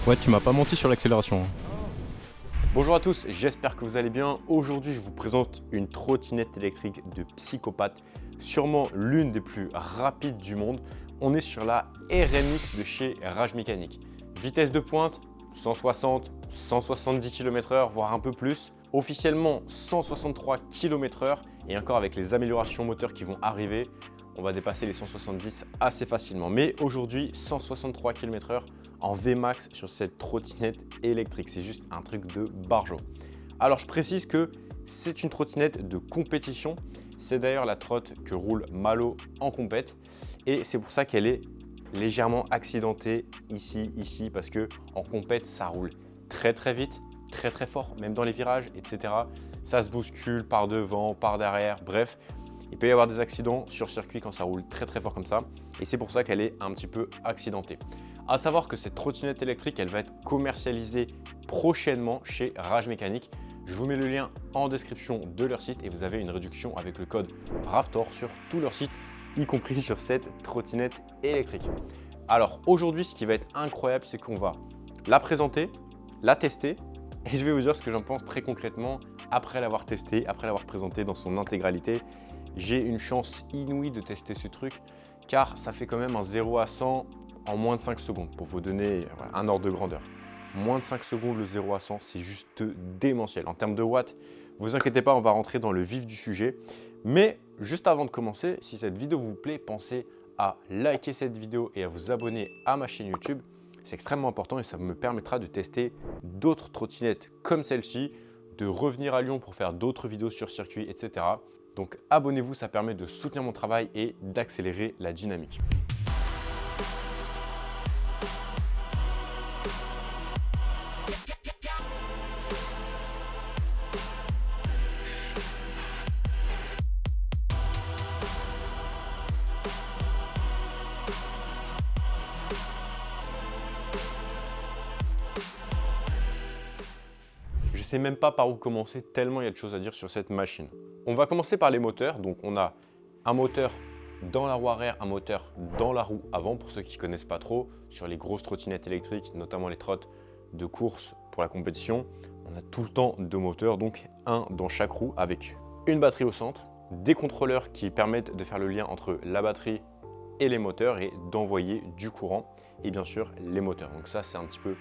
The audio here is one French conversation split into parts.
Ouais, tu m'as pas menti sur l'accélération. Bonjour à tous, j'espère que vous allez bien. Aujourd'hui, je vous présente une trottinette électrique de psychopathe, sûrement l'une des plus rapides du monde. On est sur la RMX de chez Rage Mécanique. Vitesse de pointe, 160, 170 km/h, voire un peu plus. Officiellement 163 km/h et encore avec les améliorations moteurs qui vont arriver, on va dépasser les 170 assez facilement. Mais aujourd'hui, 163 km/h en Vmax sur cette trottinette électrique. C'est juste un truc de barjo. Alors, je précise que c'est une trottinette de compétition. C'est d'ailleurs la trotte que roule Malo en compète. Et c'est pour ça qu'elle est légèrement accidentée ici, parce que en compète, ça roule très vite, très fort, même dans les virages, etc. Ça se bouscule par devant, par derrière, bref. Il peut y avoir des accidents sur circuit quand ça roule très fort comme ça. Et c'est pour ça qu'elle est un petit peu accidentée. À savoir que cette trottinette électrique, elle va être commercialisée prochainement chez Rage Mécanique. Je vous mets le lien en description de leur site et vous avez une réduction avec le code RAVTOR sur tout leur site, y compris sur cette trottinette électrique. Alors aujourd'hui, ce qui va être incroyable, c'est qu'on va la présenter, la tester et je vais vous dire ce que j'en pense très concrètement après l'avoir testé, après l'avoir présenté dans son intégralité. J'ai une chance inouïe de tester ce truc car ça fait quand même un 0 à 100 en moins de 5 secondes pour vous donner un ordre de grandeur. Moins de 5 secondes le 0 à 100, c'est juste démentiel. En termes de watts, ne vous inquiétez pas, on va rentrer dans le vif du sujet. Mais juste avant de commencer, si cette vidéo vous plaît, pensez à liker cette vidéo et à vous abonner à ma chaîne YouTube. C'est extrêmement important et ça me permettra de tester d'autres trottinettes comme celle-ci, de revenir à Lyon pour faire d'autres vidéos sur circuit, etc. Donc abonnez-vous, ça permet de soutenir mon travail et d'accélérer la dynamique. Je ne sais même pas par où commencer tellement il y a de choses à dire sur cette machine. On va commencer par les moteurs. Donc on a un moteur dans la roue arrière, un moteur dans la roue avant pour ceux qui ne connaissent pas trop. Sur les grosses trottinettes électriques, notamment les trottes de course pour la compétition, on a tout le temps deux moteurs, donc un dans chaque roue avec une batterie au centre, des contrôleurs qui permettent de faire le lien entre la batterie et les moteurs et d'envoyer du courant et bien sûr les moteurs. Donc ça c'est un petit peu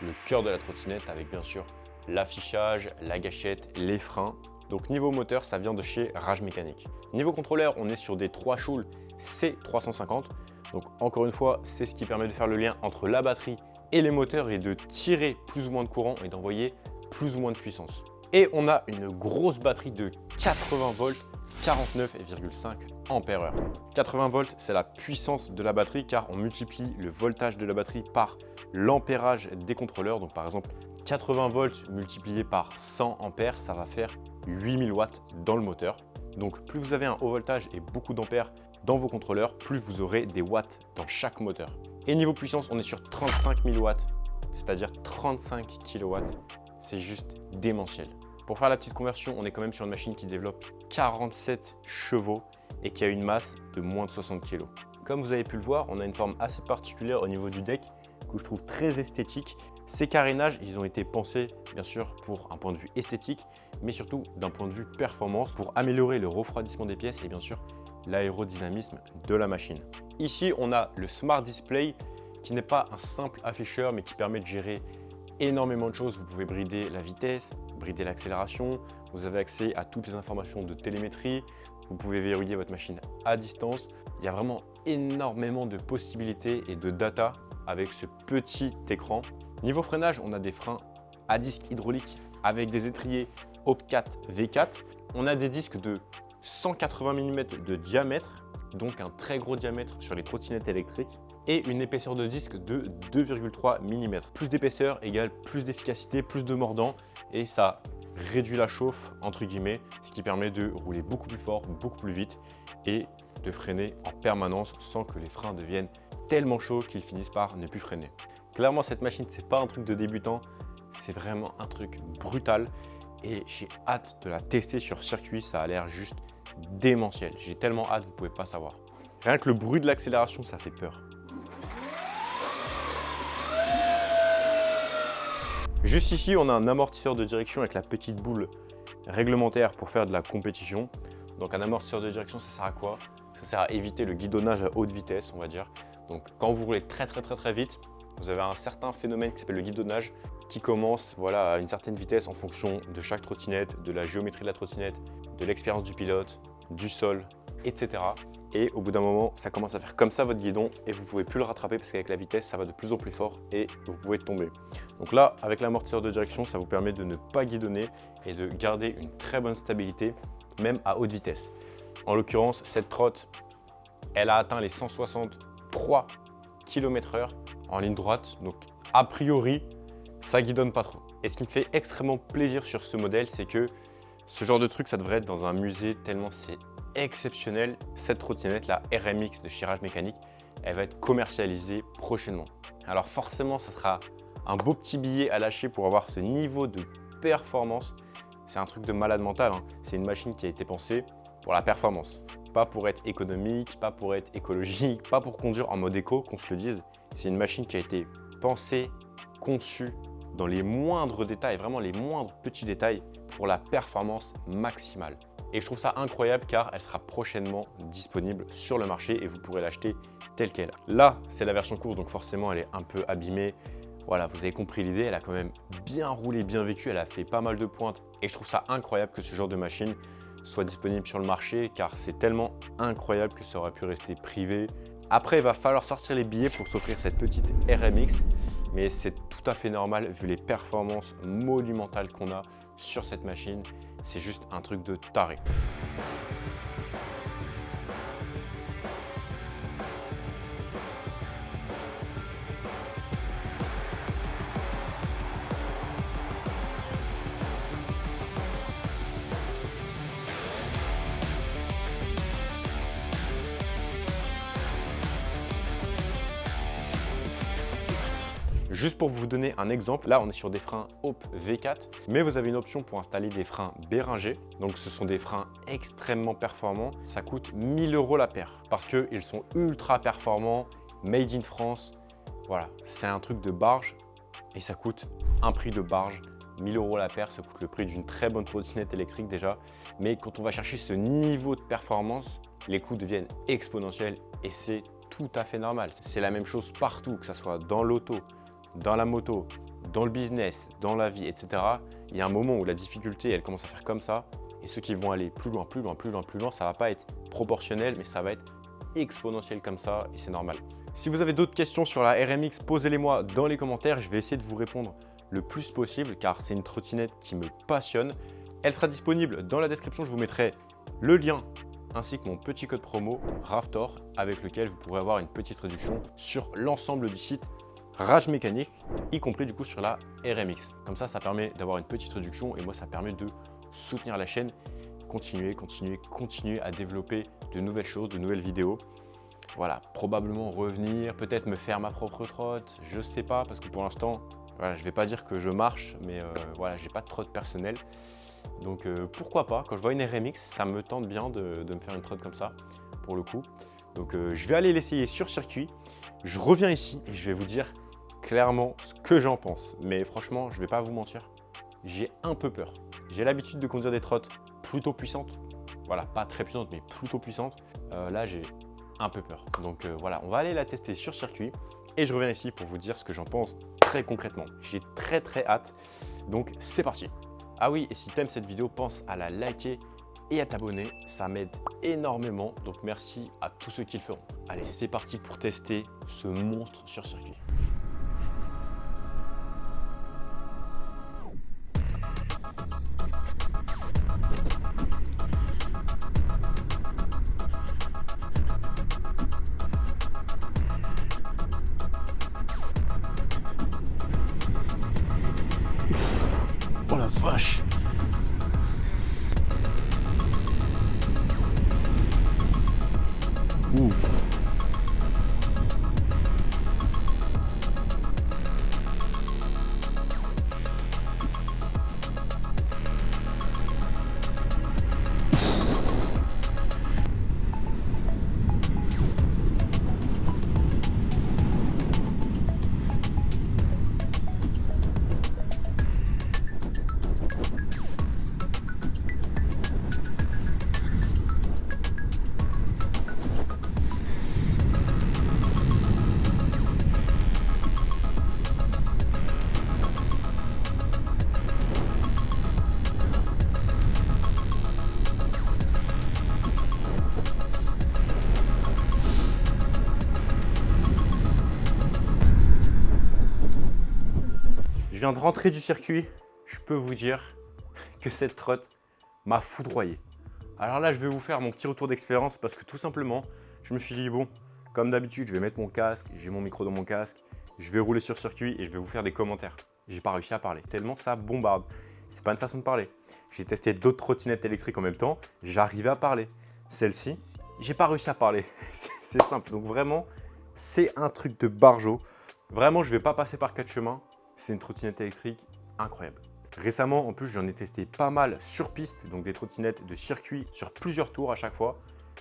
le cœur de la trottinette avec bien sûr l'affichage, la gâchette, les freins. Donc niveau moteur, ça vient de chez Rage Mécanique. Niveau contrôleur, on est sur des 3 Joule C350. Donc encore une fois, c'est ce qui permet de faire le lien entre la batterie et les moteurs et de tirer plus ou moins de courant et d'envoyer plus ou moins de puissance. Et on a une grosse batterie de 80 volts, 49,5 ampères-heure. 80 volts, c'est la puissance de la batterie car on multiplie le voltage de la batterie par l'ampérage des contrôleurs. Donc par exemple, 80 volts multiplié par 100 ampères, ça va faire 8000 watts dans le moteur. Donc plus vous avez un haut voltage et beaucoup d'ampères dans vos contrôleurs, plus vous aurez des watts dans chaque moteur. Et niveau puissance, on est sur 35 000 watts, c'est-à-dire 35 kW. C'est juste démentiel. Pour faire la petite conversion, on est quand même sur une machine qui développe 47 chevaux et qui a une masse de moins de 60 kg. Comme vous avez pu le voir, on a une forme assez particulière au niveau du deck que je trouve très esthétique. Ces carénages, ils ont été pensés bien sûr pour un point de vue esthétique, mais surtout d'un point de vue performance pour améliorer le refroidissement des pièces et bien sûr l'aérodynamisme de la machine. Ici, on a le Smart Display qui n'est pas un simple afficheur mais qui permet de gérer énormément de choses. Vous pouvez brider la vitesse, brider l'accélération, vous avez accès à toutes les informations de télémétrie, vous pouvez verrouiller votre machine à distance. Il y a vraiment énormément de possibilités et de data avec ce petit écran. Niveau freinage, on a des freins à disque hydraulique avec des étriers Opcat V4. On a des disques de 180 mm de diamètre, donc un très gros diamètre sur les trottinettes électriques, et une épaisseur de disque de 2,3 mm. Plus d'épaisseur égale plus d'efficacité, plus de mordant, et ça réduit la chauffe, entre guillemets, ce qui permet de rouler beaucoup plus fort, beaucoup plus vite, et de freiner en permanence sans que les freins deviennent tellement chauds qu'ils finissent par ne plus freiner. Clairement, cette machine, c'est pas un truc de débutant, c'est vraiment un truc brutal et j'ai hâte de la tester sur circuit. Ça a l'air juste démentiel. J'ai tellement hâte, vous pouvez pas savoir. Rien que le bruit de l'accélération, ça fait peur. Juste ici, on a un amortisseur de direction avec la petite boule réglementaire pour faire de la compétition. Donc un amortisseur de direction, ça sert à quoi? Ça sert à éviter le guidonnage à haute vitesse, on va dire. Donc quand vous roulez très vite, vous avez un certain phénomène qui s'appelle le guidonnage qui commence voilà, à une certaine vitesse en fonction de chaque trottinette, de la géométrie de la trottinette, de l'expérience du pilote, du sol, etc. Et au bout d'un moment, ça commence à faire comme ça votre guidon et vous ne pouvez plus le rattraper parce qu'avec la vitesse, ça va de plus en plus fort et vous pouvez tomber. Donc là, avec l'amortisseur de direction, ça vous permet de ne pas guidonner et de garder une très bonne stabilité, même à haute vitesse. En l'occurrence, cette trotte, elle a atteint les 163 km/h en ligne droite. Donc a priori, ça guidonne pas trop. Et ce qui me fait extrêmement plaisir sur ce modèle, c'est que ce genre de truc, ça devrait être dans un musée tellement c'est exceptionnel. Cette trottinette, la RMX de chez Rage Mécanique, elle va être commercialisée prochainement. Alors forcément, ça sera un beau petit billet à lâcher pour avoir ce niveau de performance. C'est un truc de malade mental, hein. C'est une machine qui a été pensée pour la performance. Pas pour être économique, pas pour être écologique, pas pour conduire en mode éco, qu'on se le dise. C'est une machine qui a été pensée, conçue dans les moindres détails, vraiment les moindres petits détails pour la performance maximale. Et je trouve ça incroyable car elle sera prochainement disponible sur le marché et vous pourrez l'acheter telle qu'elle. Là, c'est la version course, donc forcément elle est un peu abîmée. Voilà, vous avez compris l'idée, elle a quand même bien roulé, bien vécu, elle a fait pas mal de pointes. Et je trouve ça incroyable que ce genre de machine soit disponible sur le marché car c'est tellement incroyable que ça aurait pu rester privé. Après, il va falloir sortir les billets pour s'offrir cette petite RMX, mais c'est tout à fait normal vu les performances monumentales qu'on a sur cette machine. C'est juste un truc de taré. Juste pour vous donner un exemple, là on est sur des freins Hope V4, mais vous avez une option pour installer des freins Béringer. Donc ce sont des freins extrêmement performants. Ça coûte 1000 € la paire parce qu'ils sont ultra performants, made in France. Voilà, c'est un truc de barge et ça coûte un prix de barge. 1000 € la paire, ça coûte le prix d'une très bonne trottinette électrique déjà. Mais quand on va chercher ce niveau de performance, les coûts deviennent exponentiels et c'est tout à fait normal. C'est la même chose partout, que ce soit dans l'auto, dans la moto, dans le business, dans la vie, etc. Il y a un moment où la difficulté, elle commence à faire comme ça. Et ceux qui vont aller plus loin, ça va pas être proportionnel, mais ça va être exponentiel comme ça et c'est normal. Si vous avez d'autres questions sur la RMX, posez-les-moi dans les commentaires. Je vais essayer de vous répondre le plus possible car c'est une trottinette qui me passionne. Elle sera disponible dans la description. Je vous mettrai le lien ainsi que mon petit code promo RAVTOR avec lequel vous pourrez avoir une petite réduction sur l'ensemble du site Rage Mécanique, y compris du coup sur la RMX. Comme ça, ça permet d'avoir une petite réduction et moi, ça permet de soutenir la chaîne, continuer à développer de nouvelles choses, de nouvelles vidéos. Voilà, probablement revenir, peut-être me faire ma propre trotte, je sais pas, parce que pour l'instant, voilà, je vais pas dire que je marche, mais voilà, j'ai pas de trotte personnelle. Donc pourquoi pas, quand je vois une RMX, ça me tente bien de me faire une trotte comme ça, pour le coup. Donc je vais aller l'essayer sur circuit. Je reviens ici et je vais vous dire clairement ce que j'en pense. Mais franchement, je ne vais pas vous mentir, j'ai un peu peur. J'ai l'habitude de conduire des trottes plutôt puissantes. Voilà, pas très puissantes, mais plutôt puissantes. Là, j'ai un peu peur. Donc voilà, on va aller la tester sur circuit. Et je reviens ici pour vous dire ce que j'en pense très concrètement. J'ai très hâte. Donc c'est parti. Ah oui, et si tu aimes cette vidéo, pense à la liker et à t'abonner. Ça m'aide énormément. Donc merci à tous ceux qui le feront. Allez, c'est parti pour tester ce monstre sur circuit. Oh la vache! Ouh. viens de rentrer du circuit. Je peux vous dire que cette trotte m'a foudroyé. Alors là, je vais vous faire mon petit retour d'expérience parce que tout simplement, je me suis dit, bon, comme d'habitude, je vais mettre mon casque, j'ai mon micro dans mon casque, je vais rouler sur circuit et je vais vous faire des commentaires. J'ai pas réussi à parler, tellement ça bombarde. C'est pas une façon de parler. J'ai testé d'autres trottinettes électriques en même temps, j'arrivais à parler. Celle-ci, j'ai pas réussi à parler. C'est simple, donc vraiment, c'est un truc de barjo. Vraiment, je vais pas passer par 4 chemins. C'est une trottinette électrique incroyable. Récemment, en plus, j'en ai testé pas mal sur piste, donc des trottinettes de circuit sur plusieurs tours à chaque fois.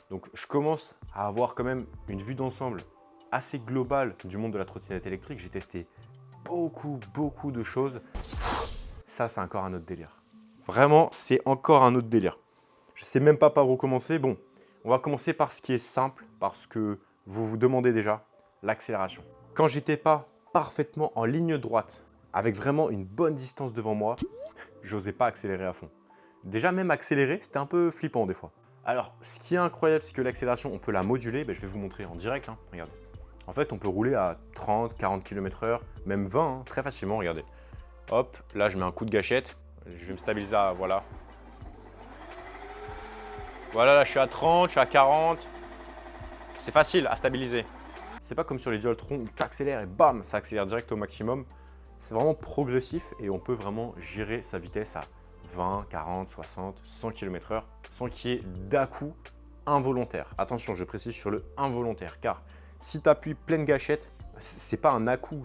Donc, je commence à avoir quand même une vue d'ensemble assez globale du monde de la trottinette électrique. J'ai testé beaucoup de choses. Ça, c'est encore un autre délire. Vraiment, c'est encore un autre délire. Je sais même pas par où commencer. Bon, on va commencer par ce qui est simple, parce que vous vous demandez déjà l'accélération. Quand j'étais pas parfaitement en ligne droite, avec vraiment une bonne distance devant moi, j'osais pas accélérer à fond. Déjà, même accélérer, c'était un peu flippant des fois. Alors, ce qui est incroyable, c'est que l'accélération, on peut la moduler. Je vais vous montrer en direct, hein. Regardez. En fait, on peut rouler à 30, 40 km/h, même 20, hein, très facilement, regardez. Hop, là, je mets un coup de gâchette. Je vais me stabiliser à, voilà. Voilà, là, je suis à 30, je suis à 40. C'est facile à stabiliser. C'est pas comme sur les Dualtron où tu accélères et bam, ça accélère direct au maximum. C'est vraiment progressif et on peut vraiment gérer sa vitesse à 20, 40, 60, 100 km/h sans qu'il y ait d'à-coup involontaire. Attention, je précise sur le involontaire car si tu appuies pleine gâchette, c'est pas un à-coup.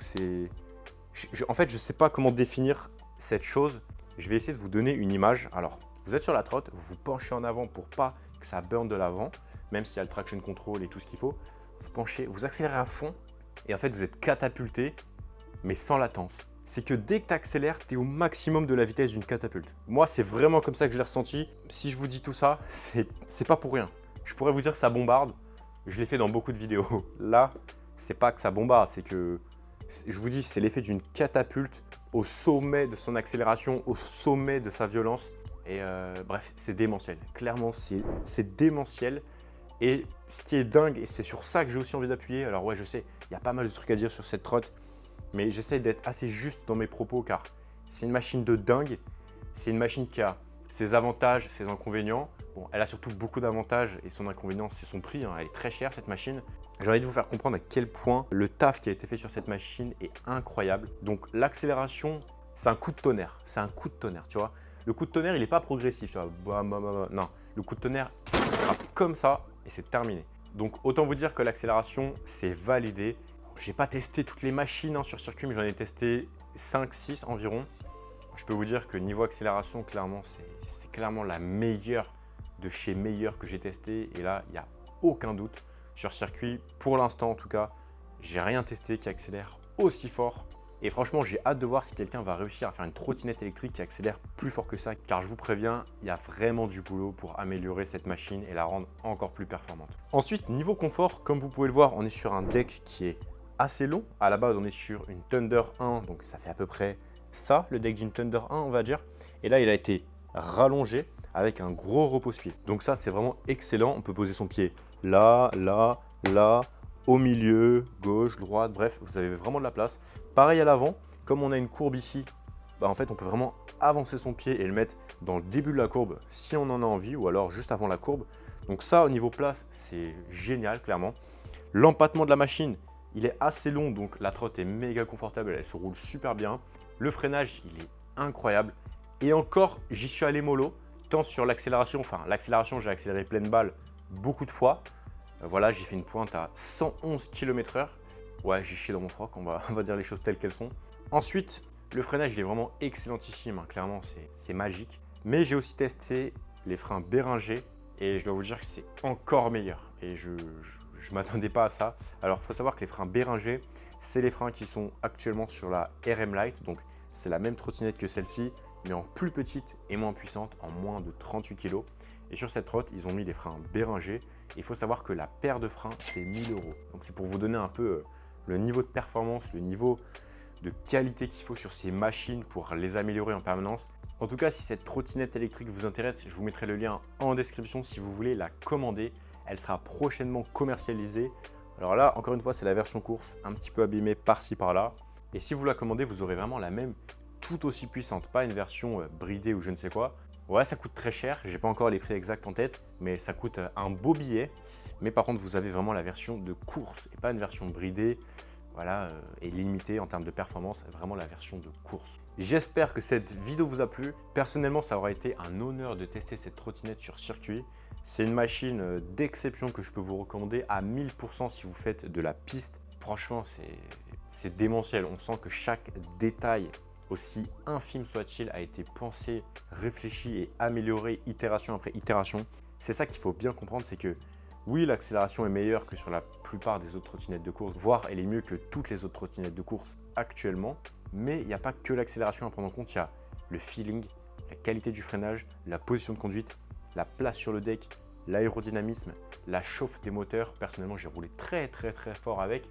En fait, je ne sais pas comment définir cette chose. Je vais essayer de vous donner une image. Alors, vous êtes sur la trotte, vous vous penchez en avant pour pas que ça burn de l'avant, même s'il y a le traction control et tout ce qu'il faut. Vous penchez, vous accélérez à fond et en fait, vous êtes catapulté, mais sans latence. C'est que dès que tu accélères, tu es au maximum de la vitesse d'une catapulte. Moi, c'est vraiment comme ça que je l'ai ressenti. Si je vous dis tout ça, c'est pas pour rien. Je pourrais vous dire que ça bombarde. Je l'ai fait dans beaucoup de vidéos. Là, c'est pas que ça bombarde, c'est que, je vous dis, c'est l'effet d'une catapulte au sommet de son accélération, au sommet de sa violence. Et bref, c'est démentiel. Clairement, c'est démentiel. Et ce qui est dingue, et c'est sur ça que j'ai aussi envie d'appuyer, alors ouais, je sais, il y a pas mal de trucs à dire sur cette trotte, mais j'essaie d'être assez juste dans mes propos car c'est une machine de dingue. C'est une machine qui a ses avantages, ses inconvénients. Bon, elle a surtout beaucoup d'avantages et son inconvénient, c'est son prix, hein. Elle est très chère cette machine. J'ai envie de vous faire comprendre à quel point le taf qui a été fait sur cette machine est incroyable. Donc l'accélération, c'est un coup de tonnerre. C'est un coup de tonnerre, tu vois. Le coup de tonnerre, il n'est pas progressif, tu vois. Non, le coup de tonnerre, il frappe comme ça et c'est terminé. Donc autant vous dire que l'accélération, c'est validé. J'ai pas testé toutes les machines sur circuit, mais j'en ai testé 5-6 environ. Je peux vous dire que niveau accélération, clairement, c'est clairement la meilleure de chez meilleur que j'ai testé. Et là, il n'y a aucun doute. Sur circuit, pour l'instant en tout cas, j'ai rien testé qui accélère aussi fort. Et franchement, j'ai hâte de voir si quelqu'un va réussir à faire une trottinette électrique qui accélère plus fort que ça. Car je vous préviens, il y a vraiment du boulot pour améliorer cette machine et la rendre encore plus performante. Ensuite, niveau confort, comme vous pouvez le voir, on est sur un deck qui est assez long. À la base, on est sur une Thunder 1, donc ça fait à peu près ça, le deck d'une Thunder 1, on va dire. Et là, il a été rallongé avec un gros repose-pied. Donc ça, c'est vraiment excellent. On peut poser son pied là, là, là, au milieu, gauche, droite, bref, vous avez vraiment de la place. Pareil à l'avant, comme on a une courbe ici, en fait, on peut vraiment avancer son pied et le mettre dans le début de la courbe si on en a envie, ou alors juste avant la courbe. Donc ça, au niveau place, c'est génial, clairement. L'empattement de la machine, il est assez long, donc la trotte est méga confortable, elle se roule super bien. Le freinage, il est incroyable. Et encore, j'y suis allé mollo, tant sur l'accélération, l'accélération, j'ai accéléré pleine balle beaucoup de fois. Voilà, j'ai fait une pointe à 111 km/h. Ouais, j'ai chié dans mon froc, on va dire les choses telles qu'elles sont. Ensuite, le freinage, il est vraiment excellentissime, hein. Clairement, c'est magique. Mais j'ai aussi testé les freins Béringer et je dois vous dire que c'est encore meilleur. Et je ne m'attendais pas à ça. Alors, il faut savoir que les freins Béringer, c'est les freins qui sont actuellement sur la RM Lite. Donc, c'est la même trottinette que celle-ci, mais en plus petite et moins puissante, en moins de 38 kg. Et sur cette trotte, ils ont mis des freins Béringer. Il faut savoir que la paire de freins, c'est 1 000 €. Donc, c'est pour vous donner un peu le niveau de performance, le niveau de qualité qu'il faut sur ces machines pour les améliorer en permanence. En tout cas, si cette trottinette électrique vous intéresse, je vous mettrai le lien en description si vous voulez la commander. Elle sera prochainement commercialisée. Alors là, encore une fois, c'est la version course, un petit peu abîmée par-ci par-là. Et si vous la commandez, vous aurez vraiment la même tout aussi puissante, pas une version bridée ou je ne sais quoi. Ouais, ça coûte très cher, j'ai pas encore les prix exacts en tête, mais ça coûte un beau billet. Mais par contre, vous avez vraiment la version de course et pas une version bridée, voilà, et limitée en termes de performance, vraiment la version de course. J'espère que cette vidéo vous a plu. Personnellement, ça aura été un honneur de tester cette trottinette sur circuit. C'est une machine d'exception que je peux vous recommander à 1000% si vous faites de la piste. Franchement, c'est démentiel. On sent que chaque détail, aussi infime soit-il, a été pensé, réfléchi et amélioré itération après itération. C'est ça qu'il faut bien comprendre, c'est que oui, l'accélération est meilleure que sur la plupart des autres trottinettes de course, voire elle est mieux que toutes les autres trottinettes de course actuellement. Mais il n'y a pas que l'accélération à prendre en compte, il y a le feeling, la qualité du freinage, la position de conduite, la place sur le deck, l'aérodynamisme, la chauffe des moteurs. Personnellement, j'ai roulé très fort avec.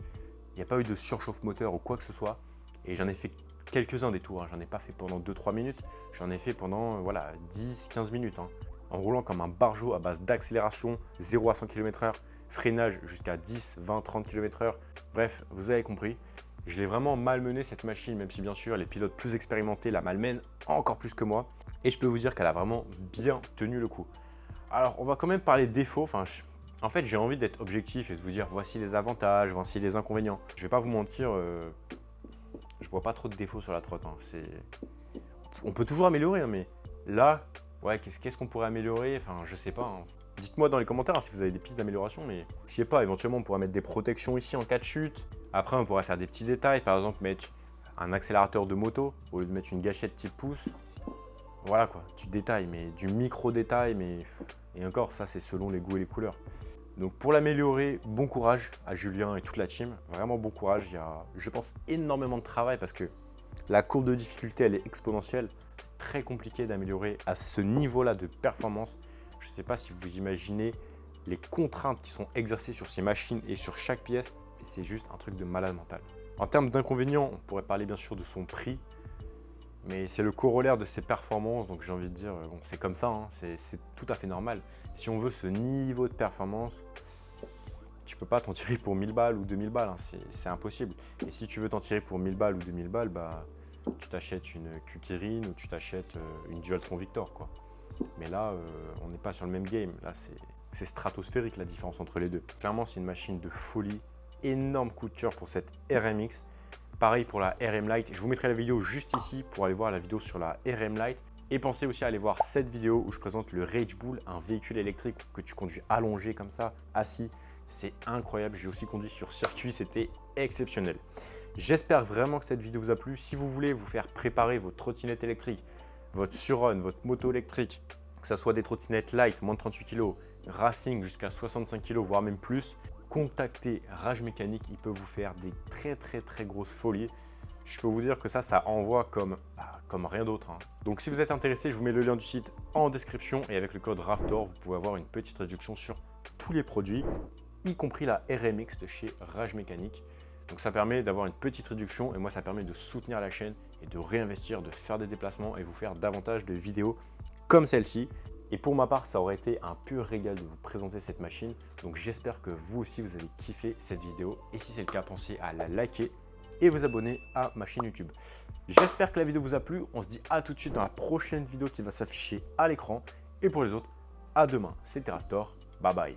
Il n'y a pas eu de surchauffe moteur ou quoi que ce soit. Et j'en ai fait quelques-uns des tours. J'en ai pas fait pendant 2-3 minutes. J'en ai fait pendant 10-15 minutes. En roulant comme un barjot à base d'accélération, 0 à 100 km/h, freinage jusqu'à 10, 20, 30 km/h. Bref, vous avez compris. Je l'ai vraiment malmené cette machine, même si bien sûr les pilotes plus expérimentés la malmènent encore plus que moi. Et je peux vous dire qu'elle a vraiment bien tenu le coup. Alors, on va quand même parler de défauts. En fait, j'ai envie d'être objectif et de vous dire voici les avantages, voici les inconvénients. Je ne vais pas vous mentir, je vois pas trop de défauts sur la trotte. On peut toujours améliorer, mais là, ouais, qu'est-ce qu'on pourrait améliorer? Je sais pas. Dites-moi dans les commentaires si vous avez des pistes d'amélioration, mais je sais pas, éventuellement on pourrait mettre des protections ici en cas de chute. Après, on pourrait faire des petits détails, par exemple mettre un accélérateur de moto au lieu de mettre une gâchette type pouce. Voilà quoi, du détail, mais du micro-détail, et encore ça c'est selon les goûts et les couleurs. Donc pour l'améliorer, bon courage à Julien et toute la team, vraiment bon courage. Il y a, je pense, énormément de travail parce que la courbe de difficulté elle est exponentielle. C'est très compliqué d'améliorer à ce niveau-là de performance. Je ne sais pas si vous imaginez les contraintes qui sont exercées sur ces machines et sur chaque pièce. Et c'est juste un truc de malade mental. En termes d'inconvénients, on pourrait parler bien sûr de son prix. Mais c'est le corollaire de ses performances. Donc j'ai envie de dire, bon, c'est comme ça, c'est tout à fait normal. Si on veut ce niveau de performance, tu ne peux pas t'en tirer pour 1000 balles ou 2000 balles. C'est impossible. Et si tu veux t'en tirer pour 1000 balles ou 2000 balles, bah, tu t'achètes une Q-Kirin ou tu t'achètes une Dualtron Victor, quoi. Mais là, on n'est pas sur le même game. Là, c'est stratosphérique la différence entre les deux. Clairement, c'est une machine de folie. Énorme coup de cœur pour cette RMX. Pareil pour la RM Lite. Je vous mettrai la vidéo juste ici pour aller voir la vidéo sur la RM Lite. Et pensez aussi à aller voir cette vidéo où je présente le Rage Bull, un véhicule électrique que tu conduis allongé comme ça, assis. C'est incroyable. J'ai aussi conduit sur circuit. C'était exceptionnel. J'espère vraiment que cette vidéo vous a plu. Si vous voulez vous faire préparer votre trottinette électrique, votre Surrun, votre moto électrique, que ce soit des trottinettes light, moins de 38 kg, racing jusqu'à 65 kg, voire même plus, contactez Rage Mécanique, il peut vous faire des très grosses folies. Je peux vous dire que ça envoie comme rien d'autre. Donc si vous êtes intéressé, je vous mets le lien du site en description et avec le code RAFTOR, vous pouvez avoir une petite réduction sur tous les produits, y compris la RMX de chez Rage Mécanique. Donc ça permet d'avoir une petite réduction et moi ça permet de soutenir la chaîne et de réinvestir, de faire des déplacements et vous faire davantage de vidéos comme celle-ci. Et pour ma part, ça aurait été un pur régal de vous présenter cette machine. Donc j'espère que vous aussi, vous avez kiffé cette vidéo. Et si c'est le cas, pensez à la liker et vous abonner à ma chaîne YouTube. J'espère que la vidéo vous a plu. On se dit à tout de suite dans la prochaine vidéo qui va s'afficher à l'écran. Et pour les autres, à demain. C'était RAFTOR. Bye bye.